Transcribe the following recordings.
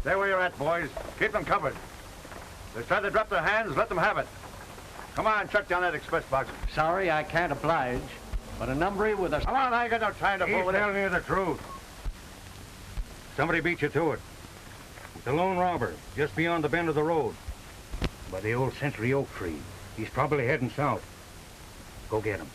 Stay where you're at, boys. Keep them covered. If they try to drop their hands, let them have it. Come on, chuck down that express box. Sorry, I can't oblige, but a number with a... Come on, I ain't got no time to fool with it. He's telling you the truth. Somebody beat you to it. It's a lone robber, just beyond the bend of the road. By the old Century Oak tree. He's probably heading south. Go get him.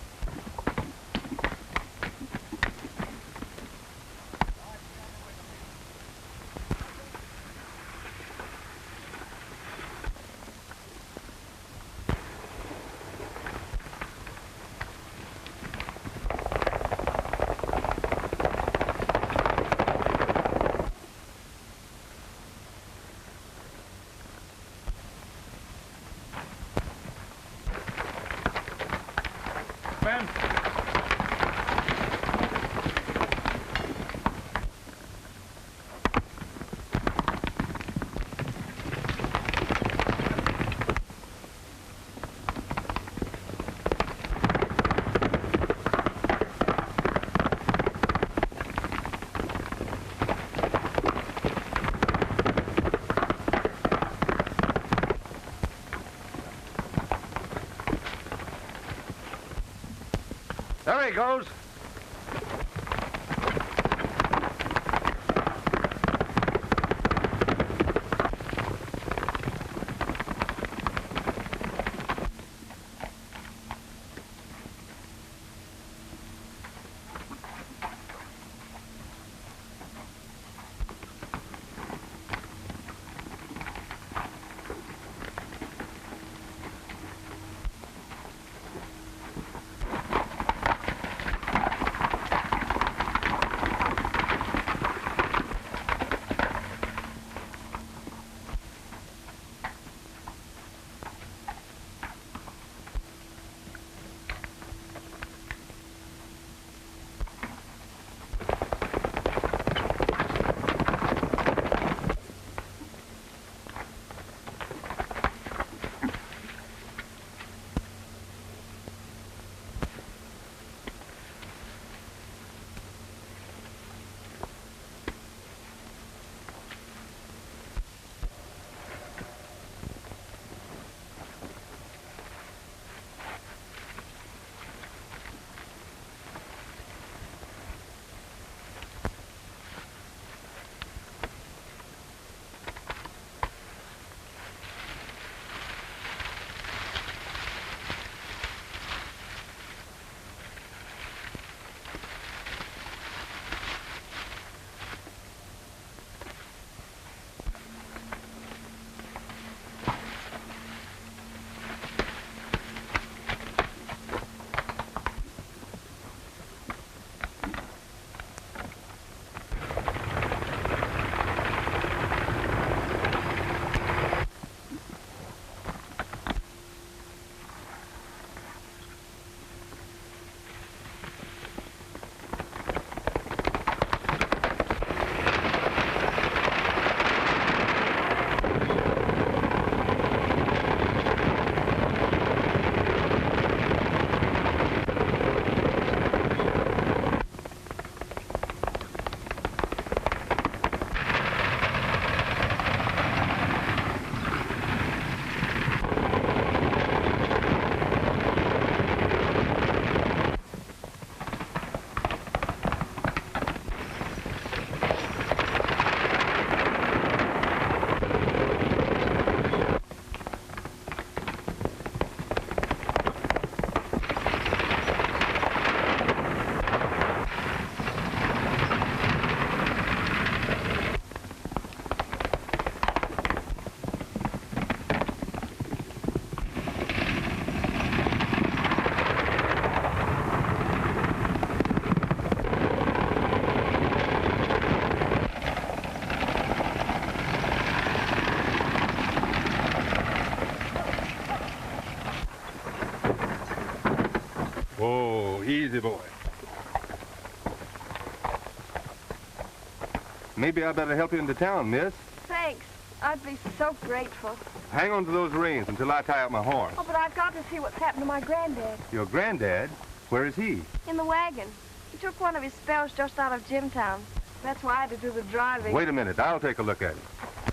Ben. There he goes. Oh, easy, boy. Maybe I better help you into town, miss. Thanks. I'd be so grateful. Hang on to those reins until I tie up my horse. Oh, but I've got to see what's happened to my granddad. Your granddad? Where is he? In the wagon. He took one of his spells just out of Jimtown. That's why I had to do the driving. Wait a minute. I'll take a look at him.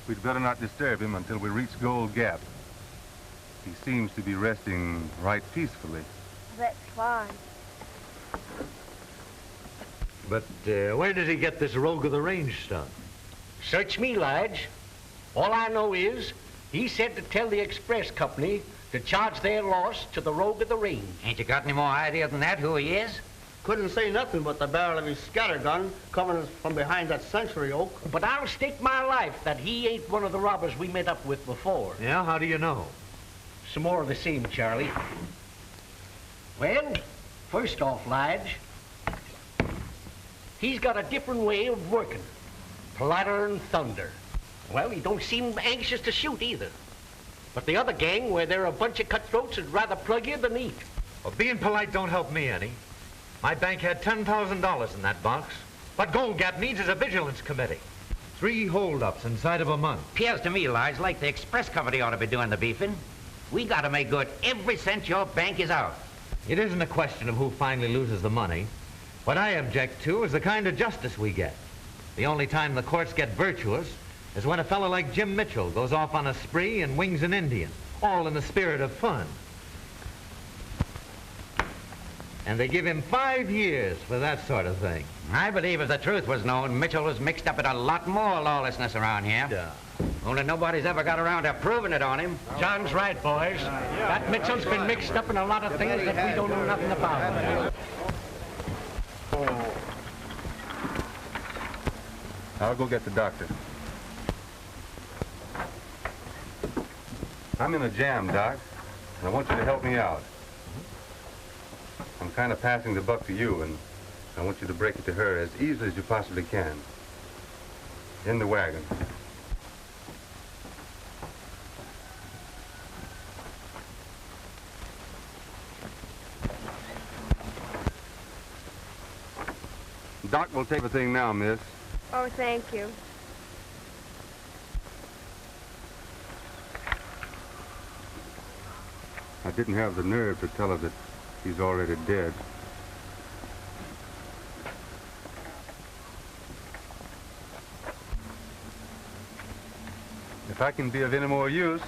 We'd better not disturb him until we reach Gold Gap. He seems to be resting right peacefully. That's fine. But where did he get this rogue of the range stuff? Search me, Lige. All I know is he said to tell the express company to charge their loss to the rogue of the range. Ain't you got any more idea than that who he is? Couldn't say nothing but the barrel of his scatter gun coming from behind that century oak. But I'll stake my life that he ain't one of the robbers we met up with before. Yeah, how do you know? Some more of the same, Charlie. Well, first off, Lige, he's got a different way of working. Politer than thunder. Well, he don't seem anxious to shoot either. But the other gang, where they're a bunch of cutthroats, would rather plug you than eat. Well, being polite don't help me any. My bank had $10,000 in that box. What Gold Gap needs is a vigilance committee. 3 holdups inside of a month. Appears to me, Lige, like the express company ought to be doing the beefing. We got to make good every cent your bank is out. It isn't a question of who finally loses the money. What I object to is the kind of justice we get. The only time the courts get virtuous is when a fellow like Jim Mitchell goes off on a spree and wings an Indian, all in the spirit of fun. And they give him 5 years for that sort of thing. I believe if the truth was known, Mitchell was mixed up in a lot more lawlessness around here. Yeah. Only nobody's ever got around to proving it on him. John's right, boys. That Mitchell's been mixed up in a lot of things that we don't know nothing about. I'll go get the doctor. I'm in a jam, Doc, and I want you to help me out. I'm kind of passing the buck to you, and I want you to break it to her as easily as you possibly can. In the wagon. Doc will take the thing now, miss. Oh, thank you. I didn't have the nerve to tell her that he's already dead. If I can be of any more use,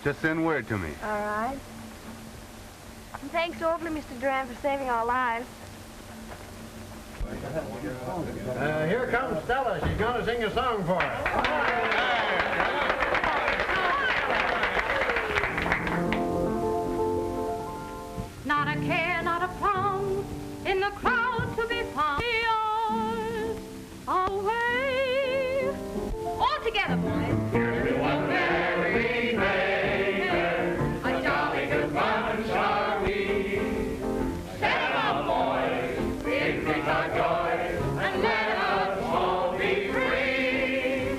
just send word to me. All right. And thanks awfully, Mr. Duran, for saving our lives. Here comes Stella. She's going to sing a song for us. Not a care, not a plum, in the crowd to be found. Yours away. All together, boys. Everyone merry maker, a jolly good bunch are we. Set 'em up, boys, increase our joy, and let us all be free.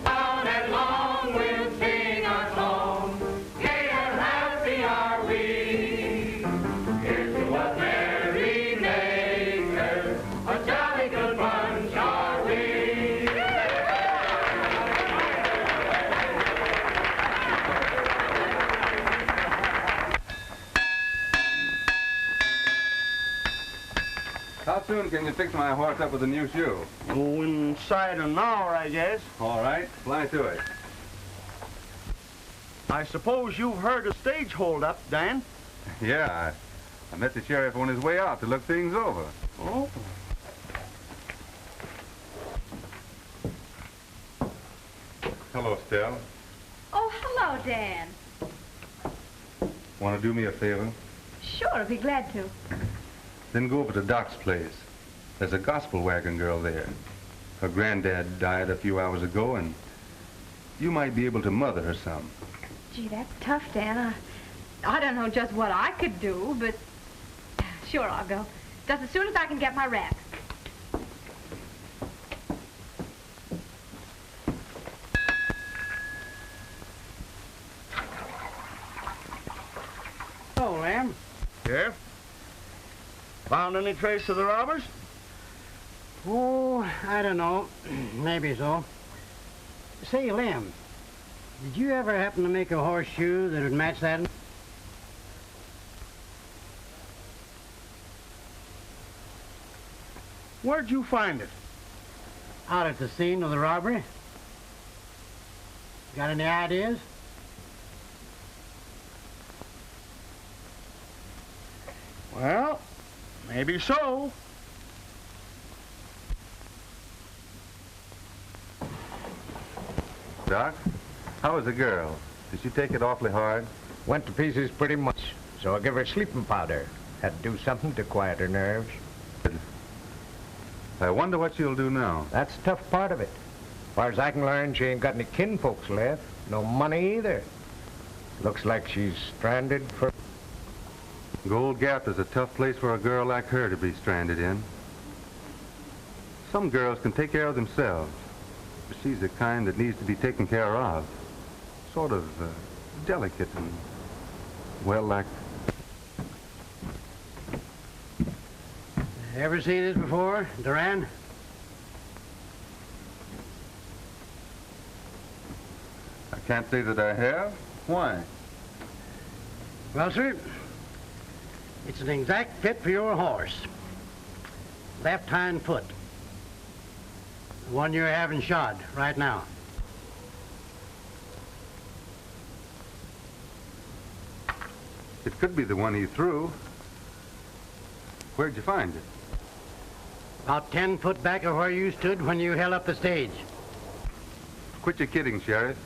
On and long we'll sing our song, gay and happy are we. How soon can you fix my horse up with a new shoe? Oh, inside an hour, I guess. All right, fly to it. I suppose you've heard of stage holdup, Dan? Yeah, I met the sheriff on his way out to look things over. Oh. Hello, Stell. Oh, hello, Dan. Want to do me a favor? Sure, I'd be glad to. Then go over to Doc's place. There's a gospel wagon girl there. Her granddad died a few hours ago, and you might be able to mother her some. Gee, that's tough, Dan. I don't know just what I could do, but sure, I'll go. Just as soon as I can get my wraps. Oh, Lamb. Yeah? Found any trace of the robbers? Oh, I don't know. Maybe so. Say, Lem, did you ever happen to make a horseshoe that would match that? Where'd you find it? Out at the scene of the robbery. Got any ideas? Well, maybe so. Doc, how was the girl? Did she take it awfully hard? Went to pieces pretty much, so I give her sleeping powder. Had to do something to quiet her nerves. I wonder what she'll do now. That's the tough part of it. As far as I can learn, she ain't got any kinfolks left. No money either. Looks like she's stranded for... Gold Gap is a tough place for a girl like her to be stranded in. Some girls can take care of themselves, but she's the kind that needs to be taken care of. Sort of delicate and, well, like... Ever seen this before, Duran? I can't say that I have. Why? Well, sir, it's an exact fit for your horse. Left hind foot. The one you're having shod right now. It could be the one he threw. Where'd you find it? About 10 foot back of where you stood when you held up the stage. Quit your kidding, Sheriff.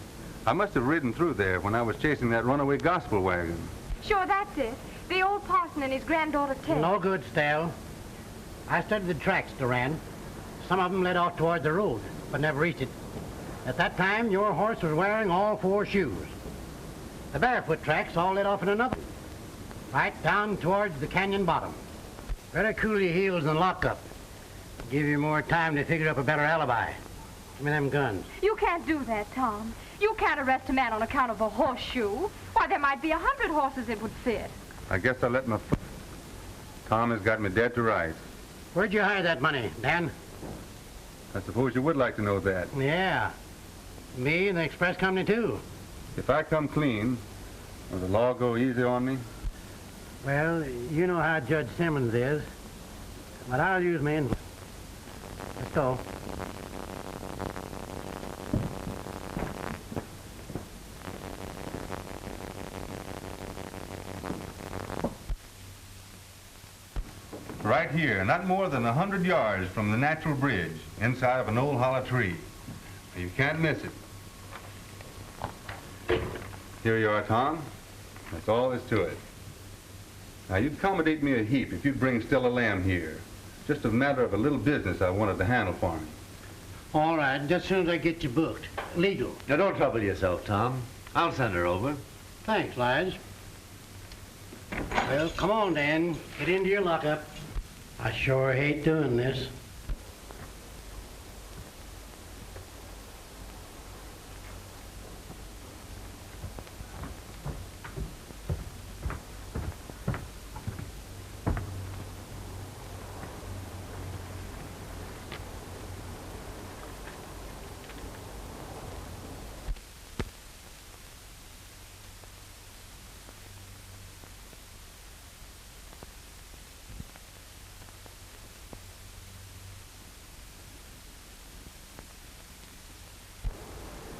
I must have ridden through there when I was chasing that runaway gospel wagon. Sure, that's it. The old parson and his granddaughter, Ted. No good, Stell. I studied the tracks, Duran. Some of them led off toward the road, but never reached it. At that time, your horse was wearing all 4 shoes. The barefoot tracks all led off in another, right down towards the canyon bottom. Better cool your heels and lock up. Give you more time to figure up a better alibi. Give me them guns. You can't do that, Tom. You can't arrest a man on account of a horseshoe. Why, there might be 100 horses it would fit. I guess I let my foot... Tom has got me dead to rights. Where'd you hide that money, Dan? I suppose you would like to know that. Yeah. Me and the express company, too. If I come clean, will the law go easy on me? Well, you know how Judge Simmons is. But I'll use my influence. Let's go. Right here, not more than 100 yards from the natural bridge, inside of an old hollow tree. You can't miss it. Here you are, Tom. That's all there's to it. Now, you'd accommodate me a heap if you'd bring Stella Lamb here. Just a matter of a little business I wanted to handle for him. All right, just as soon as I get you booked. Legal. Now, don't trouble yourself, Tom. I'll send her over. Thanks, Lige. Well, come on, Dan. Get into your lockup. I sure hate doing this.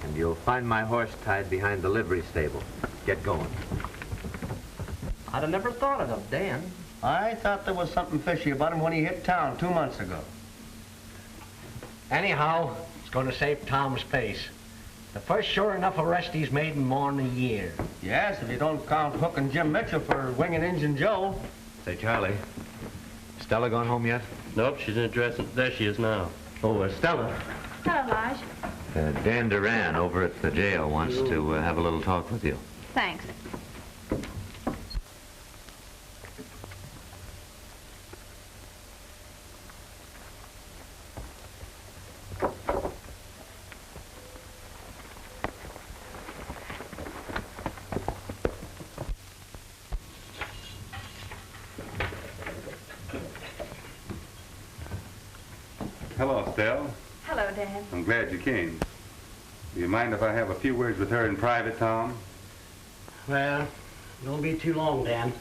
And you'll find my horse tied behind the livery stable. Get going. I'd have never thought of him, Dan. I thought there was something fishy about him when he hit town 2 months ago. Anyhow, it's going to save Tom's face. The first sure enough arrest he's made in more than a year. Yes, if you don't count hooking Jim Mitchell for winging Injun Joe. Say, Charlie, Stella gone home yet? Nope, she's in the dressing. There she is now. Oh, Stella. Hello, Lige. Dan Duran over at the jail wants to have a little talk with you. Thanks. Hello, Stella. Hello, Dan. I'm glad you came. Do you mind if I have a few words with her in private, Tom? Well, don't be too long, Dan.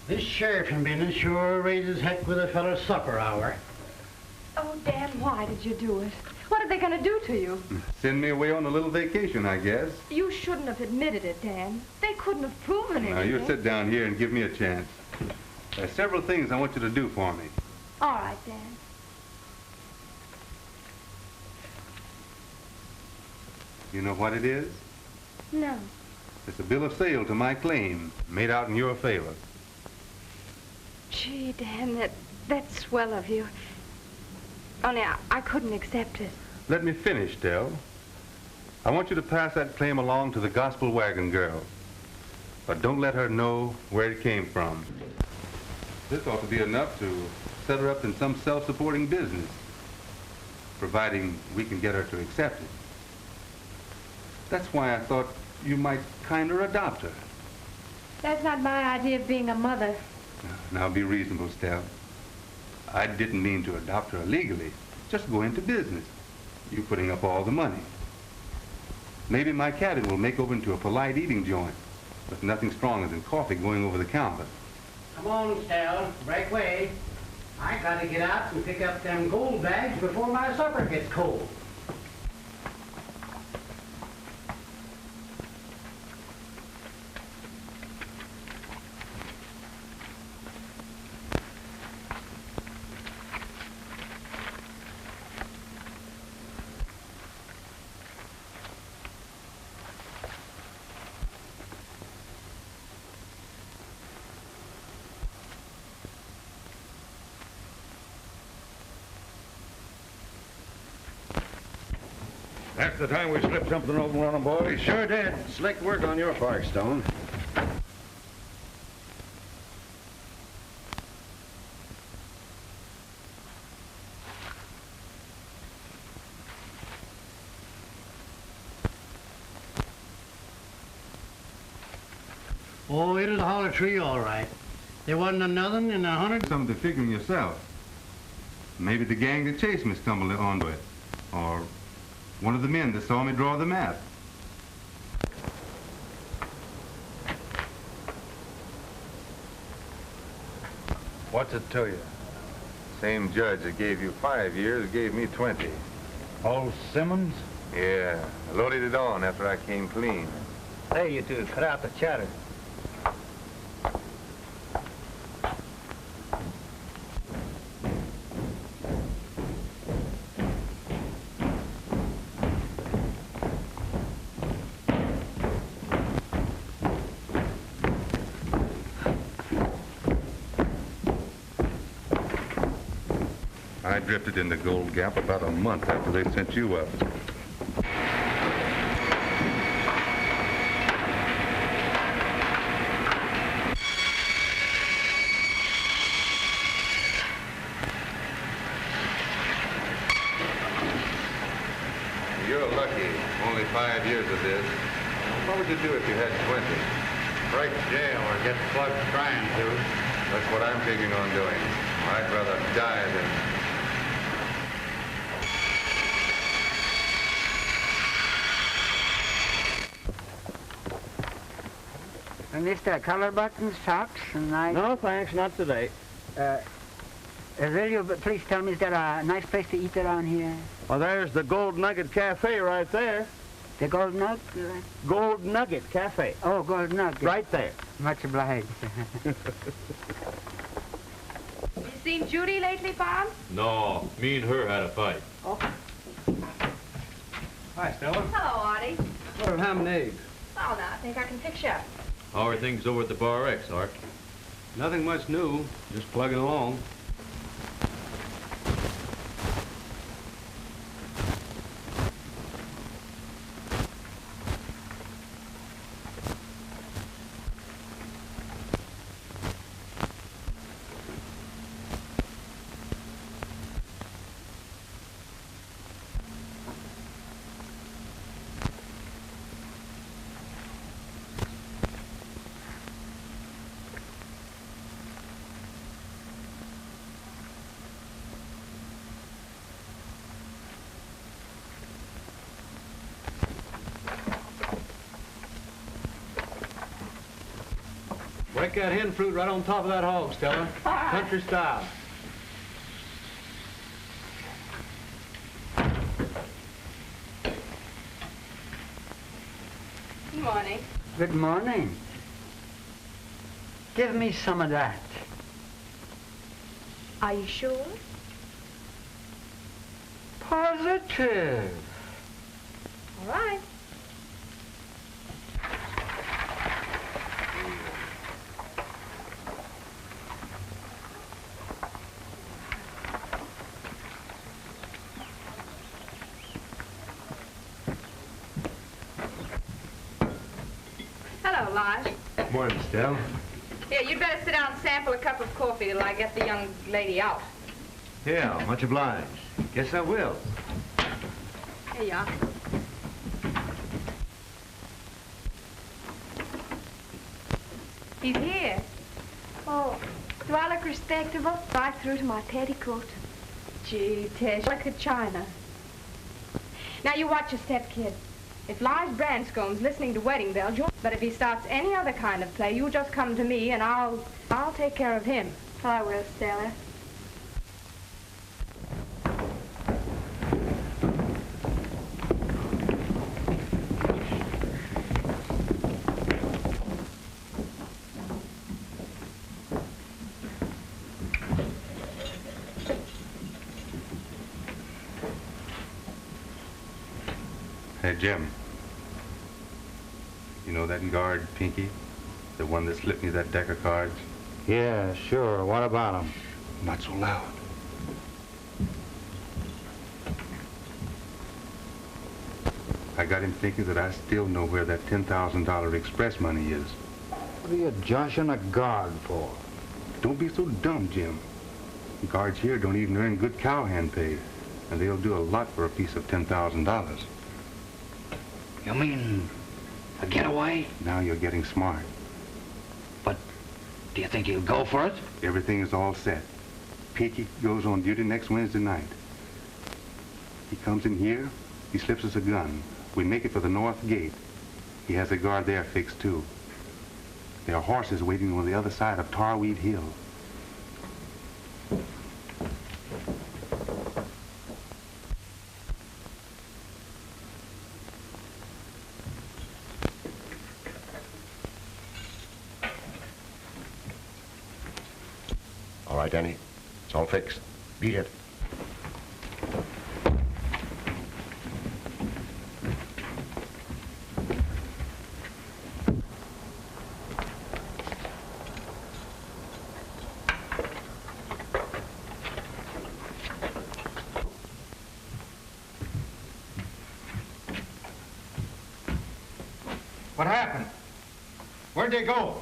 This sheriffing business sure raises heck with a fellow's supper hour. Oh, Dan, why did you do it? What are they going to do to you? Send me away on a little vacation, I guess. You shouldn't have admitted it, Dan. They couldn't have proven anything. Now, you sit down here and give me a chance. There's several things I want you to do for me. All right, Dan. You know what it is? No. It's a bill of sale to my claim, made out in your favor. Gee, Dan, that's swell of you. Only I couldn't accept it. Let me finish, Del. I want you to pass that claim along to the gospel wagon girl. But don't let her know where it came from. This ought to be enough to set her up in some self-supporting business, providing we can get her to accept it. That's why I thought you might kind of adopt her. That's not my idea of being a mother. Now be reasonable, Stell. I didn't mean to adopt her illegally. Just go into business. You putting up all the money. Maybe my cabin will make over into a polite eating joint, with nothing stronger than coffee going over the counter. Come on, Stell. Break away. I gotta get out and pick up them gold bags before my supper gets cold. That's the time we slipped something open on them, boys. We sure did. Slick work on your part, Stone. Oh, it'll haul a tree all right. There wasn't nothing in 100. Something to figuring yourself. Maybe the gang that chased me stumbled onto it. Or one of the men that saw me draw the map. What's it to you? Same judge that gave you 5 years gave me 20. Old Simmons? Yeah, I loaded it on after I came clean. Hey, you two, cut out the chatter. I drifted into Gold Gap about a month after they sent you up. You're lucky. Only 5 years of this. What would you do if you had 20? Break jail or get plugged trying to. That's what I'm figuring on doing. I'd rather die than... Mr. Collar buttons, socks, and knives? No, thanks, not today. Will you please tell me, is there a nice place to eat around here? Well, there's the Gold Nugget Cafe right there. The Gold Nugget? Gold Nugget Cafe. Oh, Gold Nugget. Right there. Much obliged. You seen Judy lately, Bob? No, me and her had a fight. Oh. Hi, Stella. Hello, Artie. What of ham and eggs? Oh, no, I think I can fix you up. How are things over at the Bar X, Art? Nothing much new. Just plugging along. Break that hen fruit right on top of that hog, Stella. Country style. morning. Good morning. Give me some of that. Are you sure? Positive. All right. Hello, Lige. Morning, Stell. Here, you'd better sit down and sample a cup of coffee till I get the young lady out. Yeah, much obliged. Guess I will. Here you are. He's here. Oh, do I look respectable? Right through to my petticoat. Gee, Tish, look at China. Now you watch your step, kid. If Lige Branscome's listening to wedding bells, but if he starts any other kind of play, you just come to me and I'll take care of him. I will, Stella. Hey, Jim. You know that guard, Pinky? The one that slipped me that deck of cards? Yeah, sure. What about him? Not so loud. I got him thinking that I still know where that $10,000 express money is. What are you joshing a guard for? Don't be so dumb, Jim. Guards here don't even earn good cowhand pay, and they'll do a lot for a piece of $10,000. You mean a getaway? Now you're getting smart. But do you think he'll go for it? Everything is all set. Pinky goes on duty next Wednesday night. He comes in here, he slips us a gun. We make it for the north gate. He has a guard there fixed, too. There are horses waiting on the other side of Tarweed Hill. All right, Danny. It's all fixed. Beat it. What happened? Where'd they go?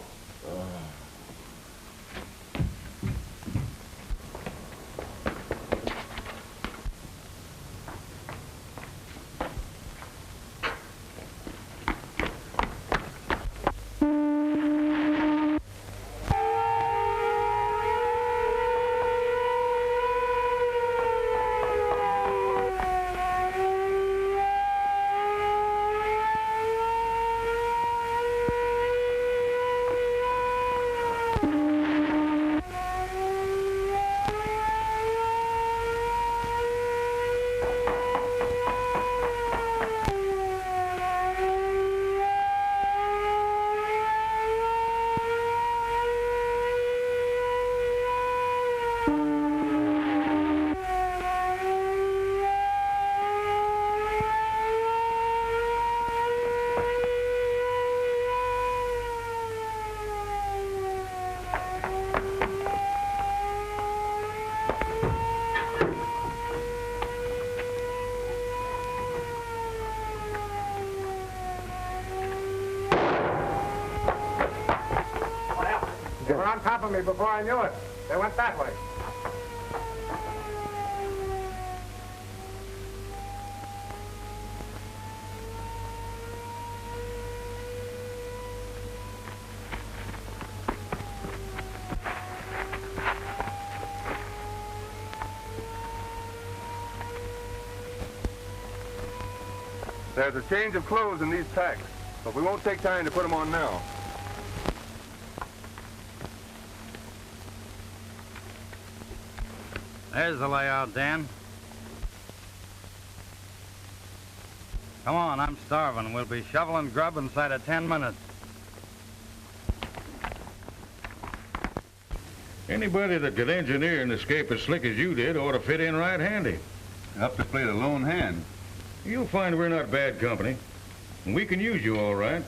They were on top of me before I knew it. They went that way. There's a change of clothes in these packs, but we won't take time to put them on now. There's the layout, Dan. Come on, I'm starving. We'll be shoveling grub inside of 10 minutes. Anybody that could engineer and escape as slick as you did ought to fit in right handy. Up to play the lone hand. You'll find we're not bad company. And we can use you all right,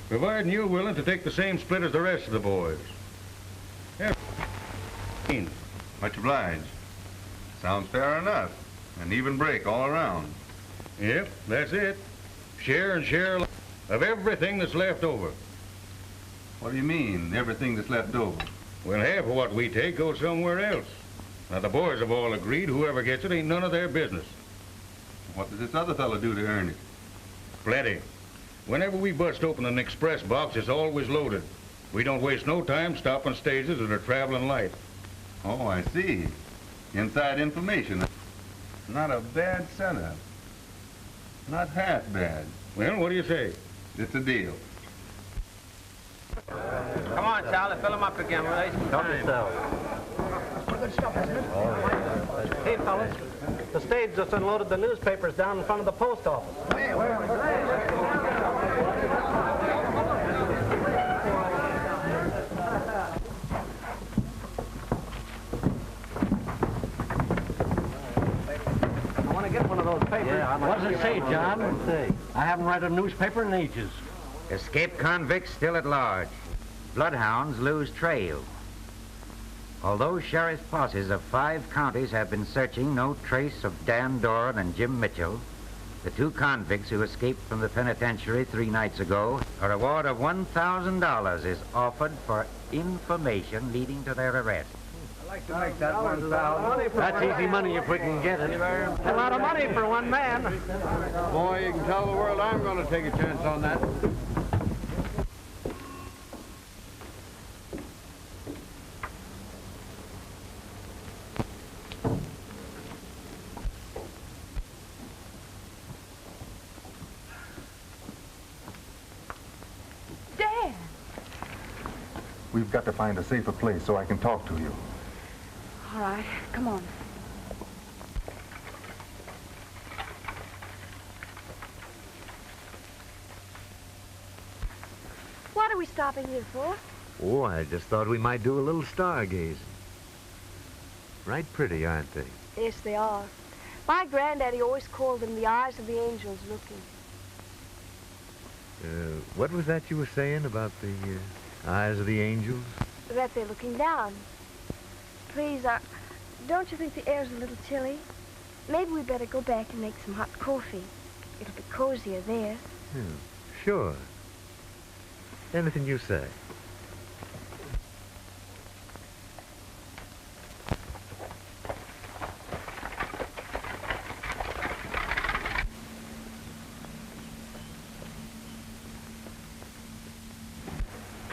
providing you're willing to take the same split as the rest of the boys. Yeah. Much obliged. Sounds fair enough. An even break all around. Yep, that's it. Share and share of everything that's left over. What do you mean, everything that's left over? Well, half of what we take goes somewhere else. Now, the boys have all agreed whoever gets it ain't none of their business. What does this other fellow do to earn it? Plenty. Whenever we bust open an express box, it's always loaded. We don't waste no time stopping stages that are traveling light. Oh, I see. Inside information. Not a bad setup. Not half bad. Well, what do you say? It's a deal. Come on, Charlie, fill them up again. We're wasting time. Good stuff, isn't it? Hey, fellas, the stage just unloaded the newspapers down in front of the post office. Hey, I want to get one of those papers. Yeah, what does it say, John? What's it say? I haven't read a newspaper in ages. Escaped convicts still at large. Bloodhounds lose trail. Although sheriff's posses of 5 counties have been searching no trace of Dan Doran and Jim Mitchell, the 2 convicts who escaped from the penitentiary 3 nights ago, a reward of $1,000 is offered for information leading to their arrest. I'd like to make that $1,000. That's easy money if we can get it. A lot of money for one man. Boy, you can tell the world I'm going to take a chance on that. We've got to find a safer place so I can talk to you. All right, come on. What are we stopping here for? Oh, I just thought we might do a little stargazing. Right pretty, aren't they? Yes, they are. My granddaddy always called them the eyes of the angels looking. What was that you were saying about the eyes of the angels? That they're looking down. Please, don't you think the air's a little chilly? Maybe we better go back and make some hot coffee. It'll be cozier there. Sure. Anything you say.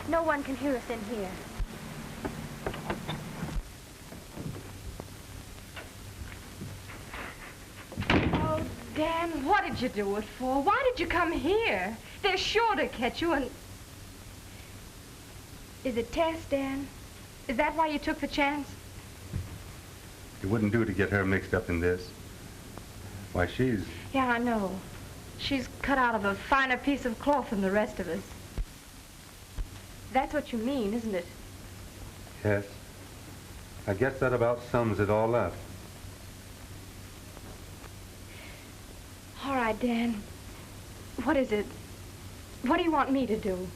No one can hear us in here. Oh, Dan, what did you do it for? Why did you come here? They're sure to catch you and... Is it Tess, Dan? Is that why you took the chance? It wouldn't do to get her mixed up in this. Why, she's... Yeah, I know. She's cut out of a finer piece of cloth than the rest of us. That's what you mean, isn't it? Yes. I guess that about sums it all up. All right, Dan. What is it? What do you want me to do?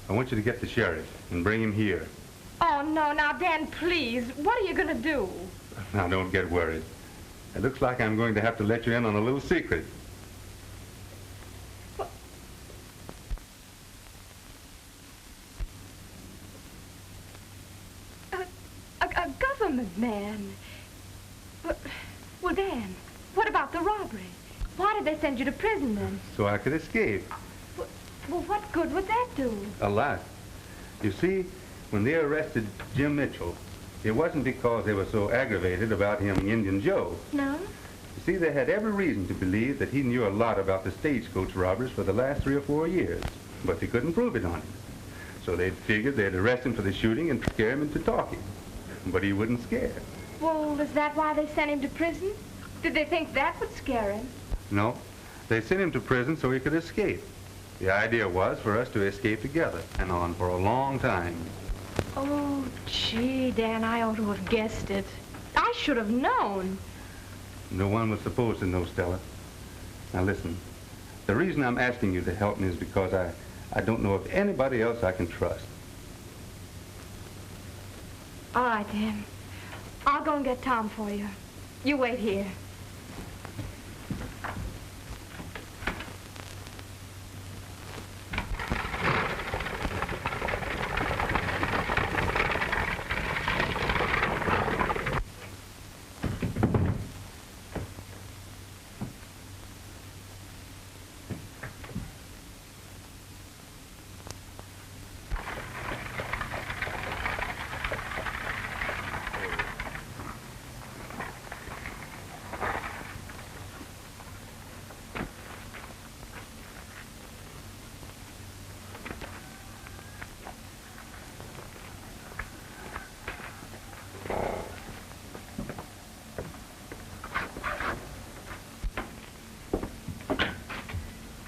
I want you to get the sheriff and bring him here. Oh, no. Now, Dan, please. What are you going to do? Now, don't get worried. It looks like I'm going to have to let you in on a little secret. A government man. Well, Dan, what about the robbery? Why did they send you to prison then? So I could escape. Well, what good would that do? A lot. You see, when they arrested Jim Mitchell, it wasn't because they were so aggravated about him Indian Joe. No? You see, they had every reason to believe that he knew a lot about the stagecoach robbers for the last 3 or 4 years, but they couldn't prove it on him. So they figured they'd arrest him for the shooting and scare him into talking. But he wouldn't scare. Well, is that why they sent him to prison? Did they think that would scare him? No. They sent him to prison so he could escape. The idea was for us to escape together, and on for a long time. Oh, gee, Dan, I ought to have guessed it. I should have known. No one was supposed to know, Stella. Now listen, the reason I'm asking you to help me is because I don't know of anybody else I can trust. All right, Dan. I'll go and get Tom for you. You wait here.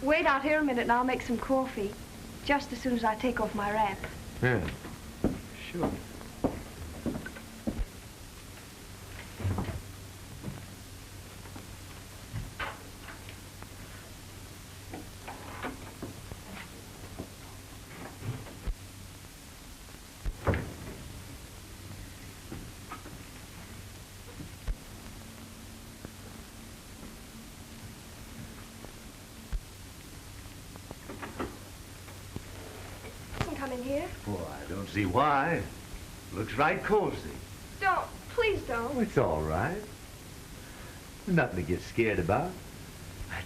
Wait out here a minute and I'll make some coffee. Just as soon as I take off my wrap. Yeah, sure. Come in here. Oh, I don't see why. Looks right cozy. Don't. Please don't. Oh, it's all right. Nothing to get scared about. I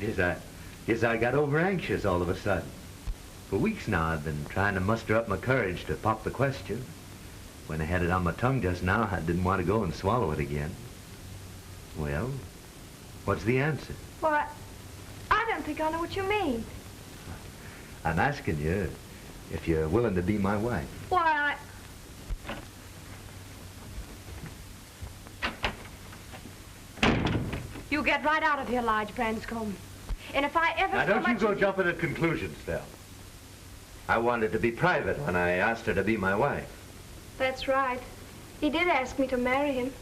guess I got over anxious all of a sudden. For weeks now I've been trying to muster up my courage to pop the question. When I had it on my tongue just now, I didn't want to go and swallow it again. Well, what's the answer? Well, I don't think I know what you mean. I'm asking you if you're willing to be my wife. Why, You get right out of here, Lige Branscombe. And if I ever Now, so don't you much go as jumping at conclusions, Stell. I wanted to be private when I asked her to be my wife. That's right. He did ask me to marry him.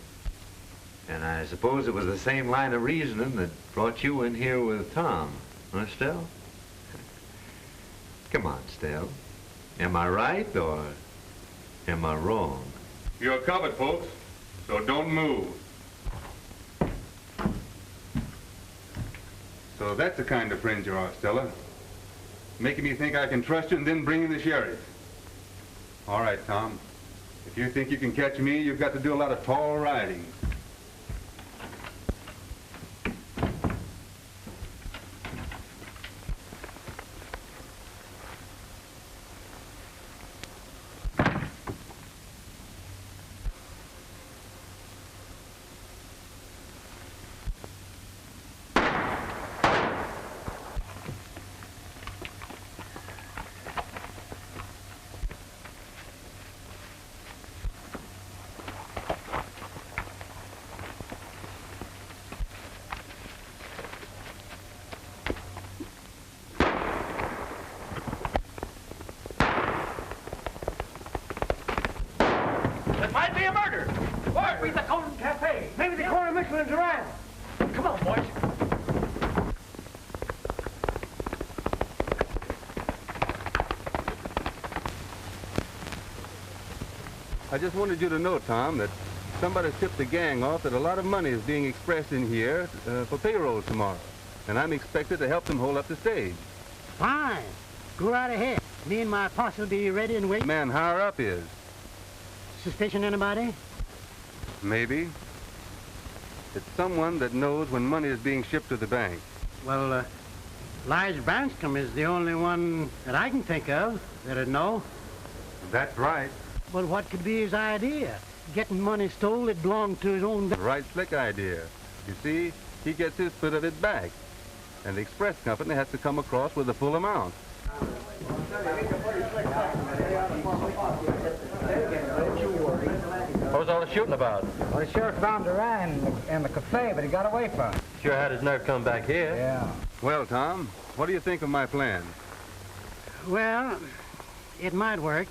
And I suppose it was the same line of reasoning that brought you in here with Tom, huh, Stell? Come on, Stell. Am I right or am I wrong? You're covered, folks, so don't move. So that's the kind of friend you are, Stella. Making me think I can trust you and then bringing the sheriff. All right, Tom. If you think you can catch me, you've got to do a lot of tall riding. It might be a murder. Or be the Golden Cafe. Maybe the corner of Michelin and Duran. Come on, boys. I just wanted you to know, Tom, that somebody tipped the gang off that a lot of money is being expressed in here for payroll tomorrow. And I'm expected to help them hold up the stage. Fine. Go right ahead. Me and my posse will be ready and wait. Man higher up is. Suspicion anybody? Maybe. It's someone that knows when money is being shipped to the bank. Well, Lige Branscombe is the only one that I can think of that'd know. That's right. But what could be his idea? Getting money stole that belonged to his own... Right slick idea. You see, he gets his bit of it back. And the express company has to come across with the full amount. What was all the shooting about? Well, the sheriff found Duran in the cafe, but he got away from it. Sure had his nerve come back here. Yeah. Well, Tom, what do you think of my plan? Well, it might work.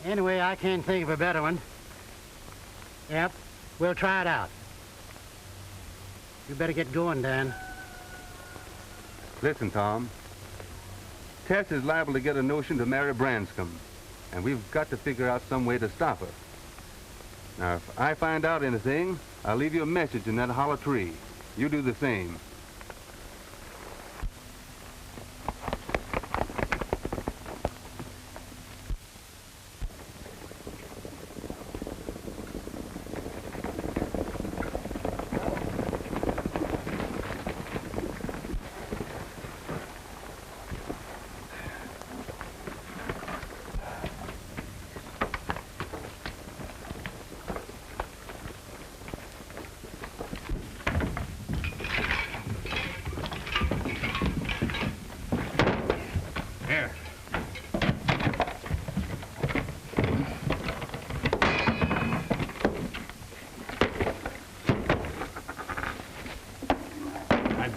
Anyway, I can't think of a better one. Yep, we'll try it out. You better get going, Dan. Listen, Tom. Tess is liable to get a notion to marry Branscombe, and we've got to figure out some way to stop her. Now, if I find out anything, I'll leave you a message in that hollow tree. You do the same.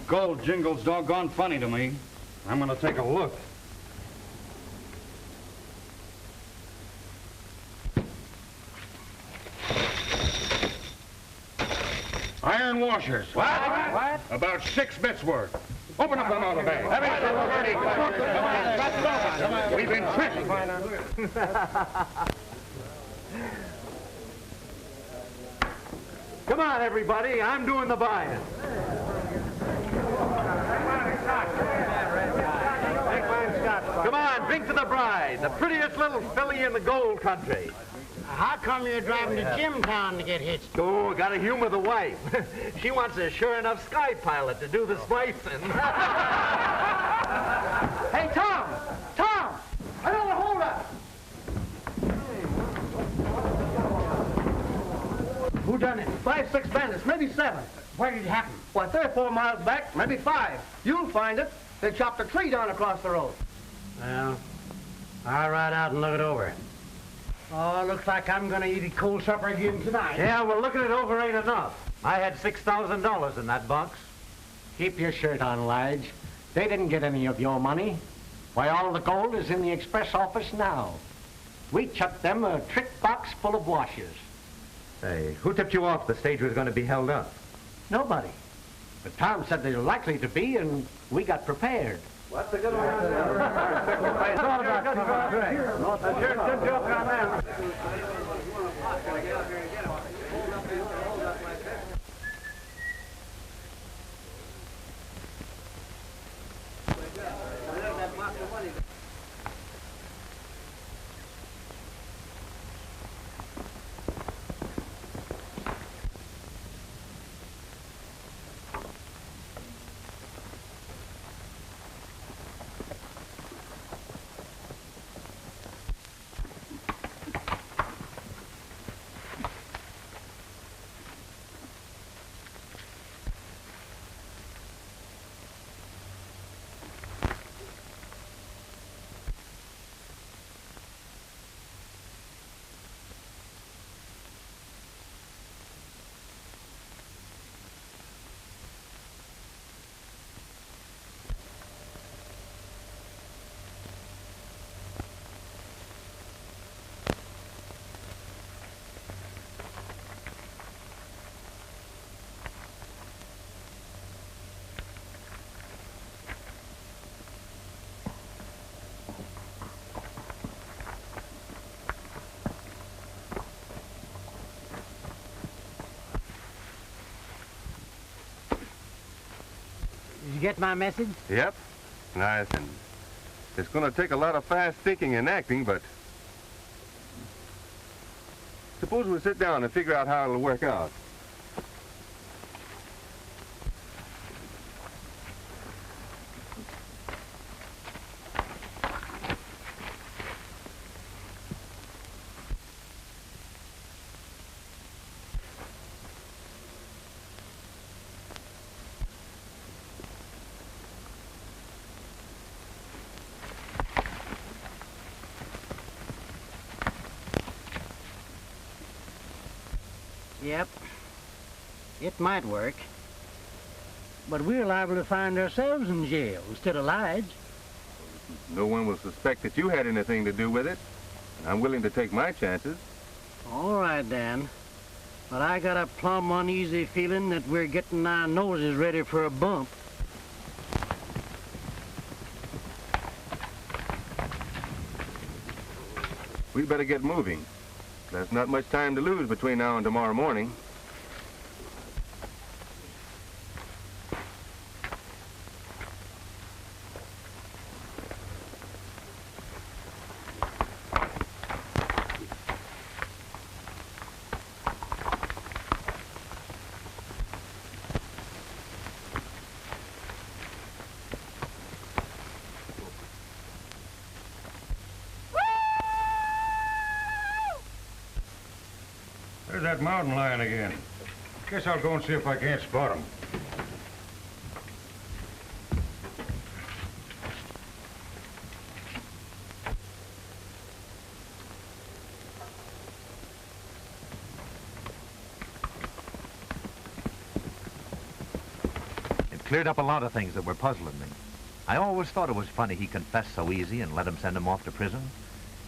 Gold jingle's doggone funny to me. I'm gonna take a look. Iron washers. What? About 6 bits worth. Open up them out of the bag. We've been tricked. Come on, everybody. I'm doing the buying. Come on, drink to the bride, the prettiest little filly in the gold country. How come you're driving to Jimtown to get hitched? Oh, gotta humor the wife. She wants a sure enough sky pilot to do the splicing. Hey, Tom! Tom! Another holdup! Who done it? 5, 6 bandits, maybe 7. Where did it happen? Why, 3 or 4 miles back, maybe 5. You'll find it. They chopped a tree down across the road. Well, I'll ride out and look it over. Oh, looks like I'm gonna eat a cold supper again tonight. Yeah, well, looking it over ain't enough. I had $6,000 in that box. Keep your shirt on, Lige. They didn't get any of your money. Why, all the gold is in the express office now. We chucked them a trick box full of washers. Hey, who tipped you off the stage was going to be held up? Nobody. But Tom said they were likely to be, and we got prepared. What's a good one? Good joke on that. Did you get my message? Yep. Nice. And it's going to take a lot of fast thinking and acting, but suppose we sit down and figure out how it'll work out. Yep. It might work. But we're liable to find ourselves in jail instead of Lige. No one will suspect that you had anything to do with it. And I'm willing to take my chances. All right, Dan. But I got a plumb uneasy feeling that we're getting our noses ready for a bump. We'd better get moving. There's not much time to lose between now and tomorrow morning. There's that mountain lion again. Guess I'll go and see if I can't spot him. It cleared up a lot of things that were puzzling me. I always thought it was funny he confessed so easy and let him send him off to prison.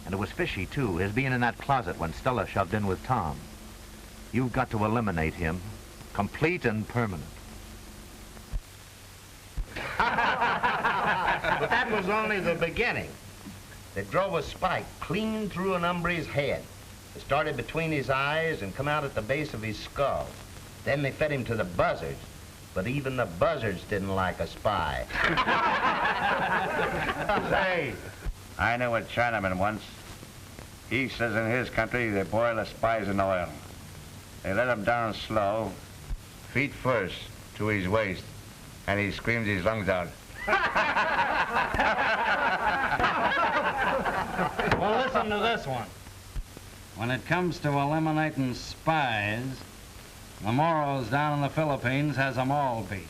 And it was fishy, too, his being in that closet when Stella shoved in with Tom. You've got to eliminate him, complete and permanent. But that was only the beginning. They drove a spike clean through an hombre's head. It started between his eyes and come out at the base of his skull. Then they fed him to the buzzards. But even the buzzards didn't like a spy. Say, I knew a Chinaman once. He says in his country they boil the spies in oil. They let him down slow, feet first, to his waist, and he screams his lungs out. Well, listen to this one. When it comes to eliminating spies, the Moros down in the Philippines has them all beat.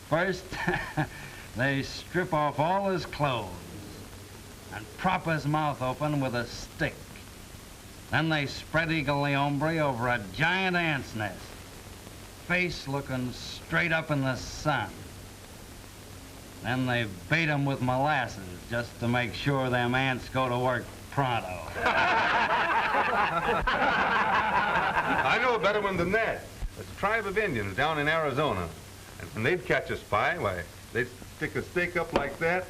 First, they strip off all his clothes and prop his mouth open with a stick. Then they spread eagle the hombre over a giant ant's nest, face looking straight up in the sun. Then they bait him with molasses just to make sure them ants go to work pronto. I know a better one than that. It's a tribe of Indians down in Arizona. And when they'd catch a spy, why, they'd stick a stake up like that.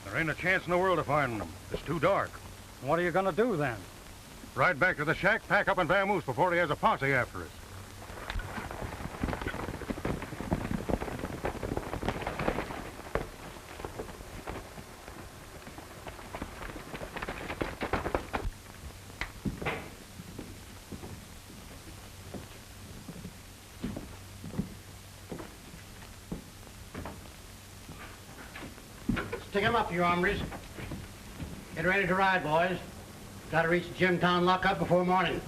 There ain't a chance in the world of finding them. It's too dark. What are you gonna do then? Ride back to the shack, pack up and vamoose before he has a posse after us. Stick 'em up, you hombres. Get ready to ride, boys. Gotta reach the Jimtown lockup before morning.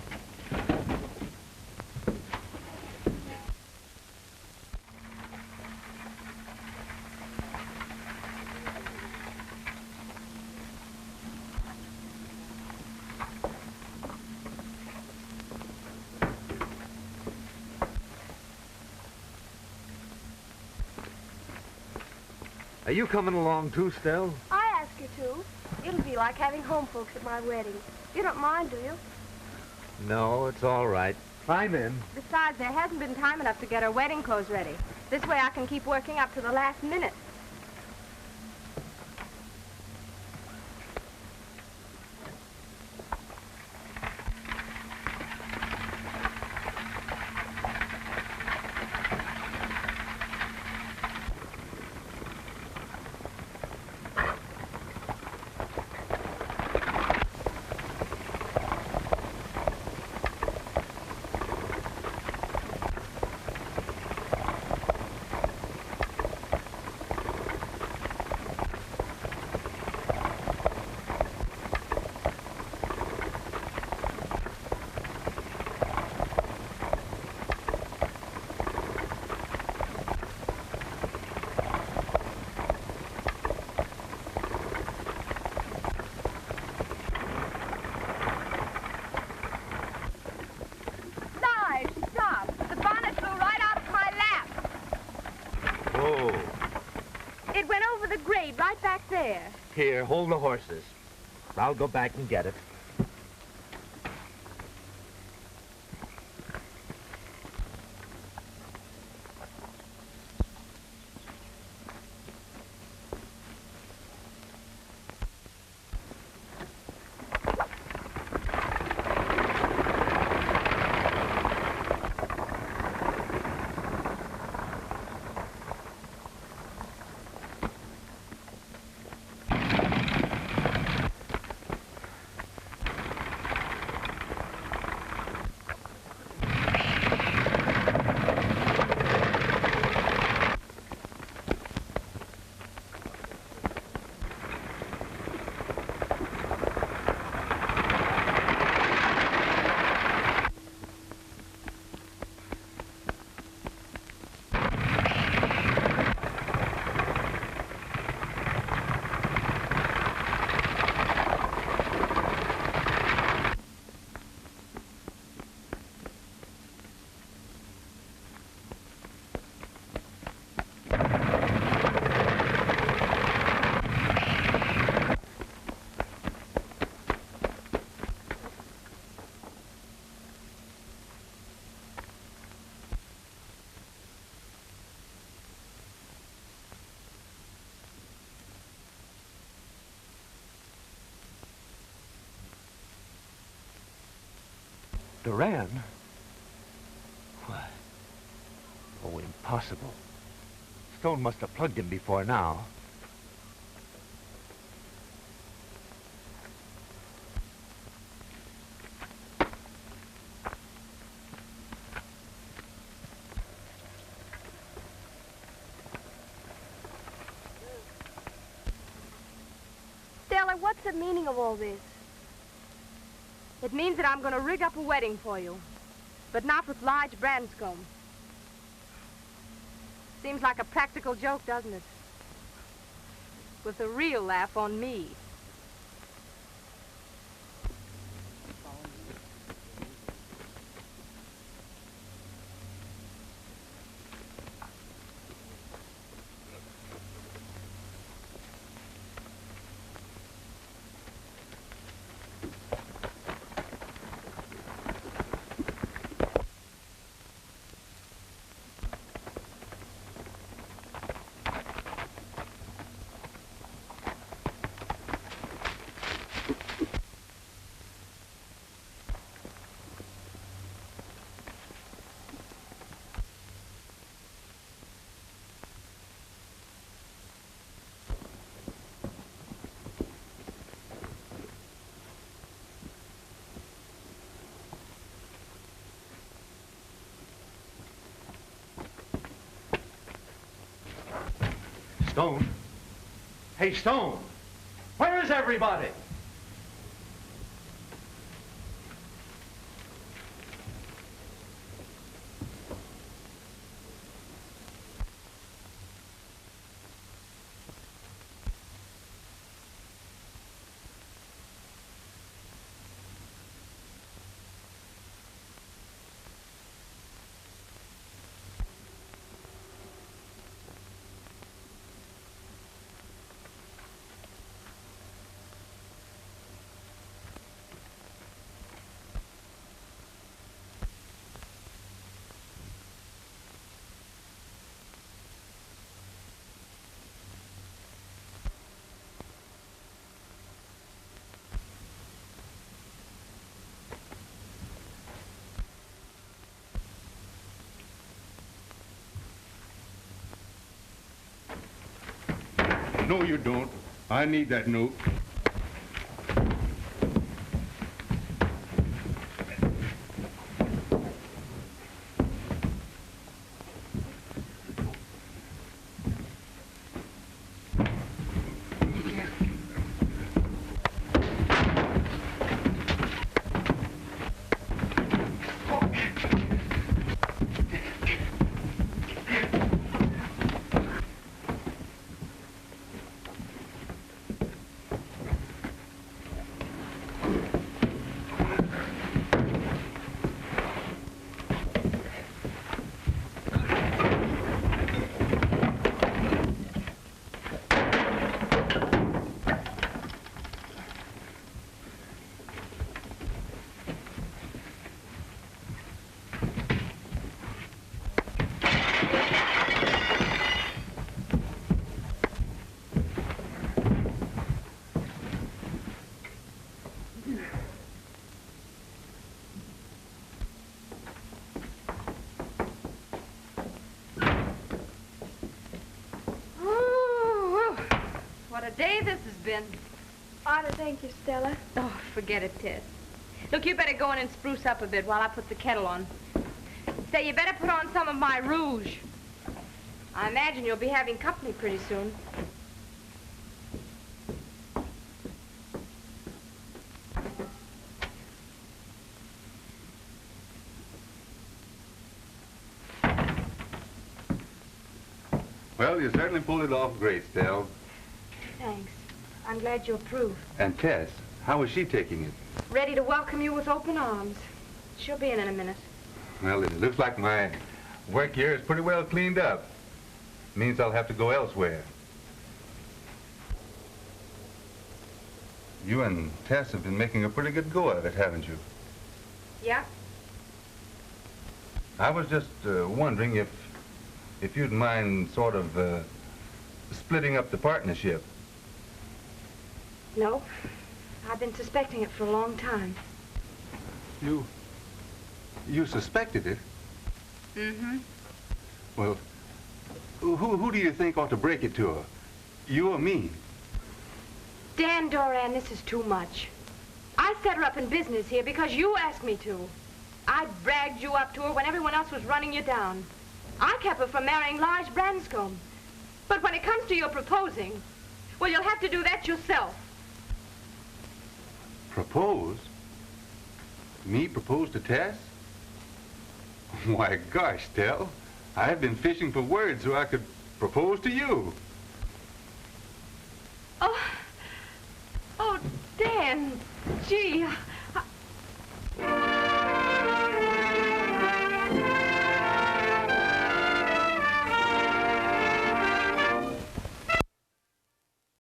Are you coming along too, Stell? I ask you to. It'll be like having home folks at my wedding. You don't mind, do you? No, it's all right. I'm in. Besides, there hasn't been time enough to get her wedding clothes ready. This way I can keep working up to the last minute. Right back there. Here, hold the horses. I'll go back and get it. Duran? What? Oh, impossible. Stone must have plugged him before now. Stella, what's the meaning of all this? It means that I'm going to rig up a wedding for you, but not with Lige Branscombe. Seems like a practical joke, doesn't it? With a real laugh on me. Stone? Hey, Stone! Where is everybody? No, you don't. I need that note. What a day this has been. Ought to thank you, Stella. Oh, forget it, Tess. Look, you better go in and spruce up a bit while I put the kettle on. Say, you better put on some of my rouge. I imagine you'll be having company pretty soon. Well, you certainly pulled it off great, Stell. Thanks. I'm glad you approve. And Tess, how is she taking it? Ready to welcome you with open arms. She'll be in a minute. Well, it looks like my work here is pretty well cleaned up. Means I'll have to go elsewhere. You and Tess have been making a pretty good go of it, haven't you? Yeah? I was just wondering if you'd mind sort of splitting up the partnership. No. I've been suspecting it for a long time. You suspected it? Mm-hmm. Well, who do you think ought to break it to her? You or me? Dan Doran, this is too much. I set her up in business here because you asked me to. I bragged you up to her when everyone else was running you down. I kept her from marrying Lodge Branscombe. But when it comes to your proposing, well, you'll have to do that yourself. Propose? Me propose to Tess? Why, gosh, Stell, I've been fishing for words so I could propose to you. Oh, Dan, gee.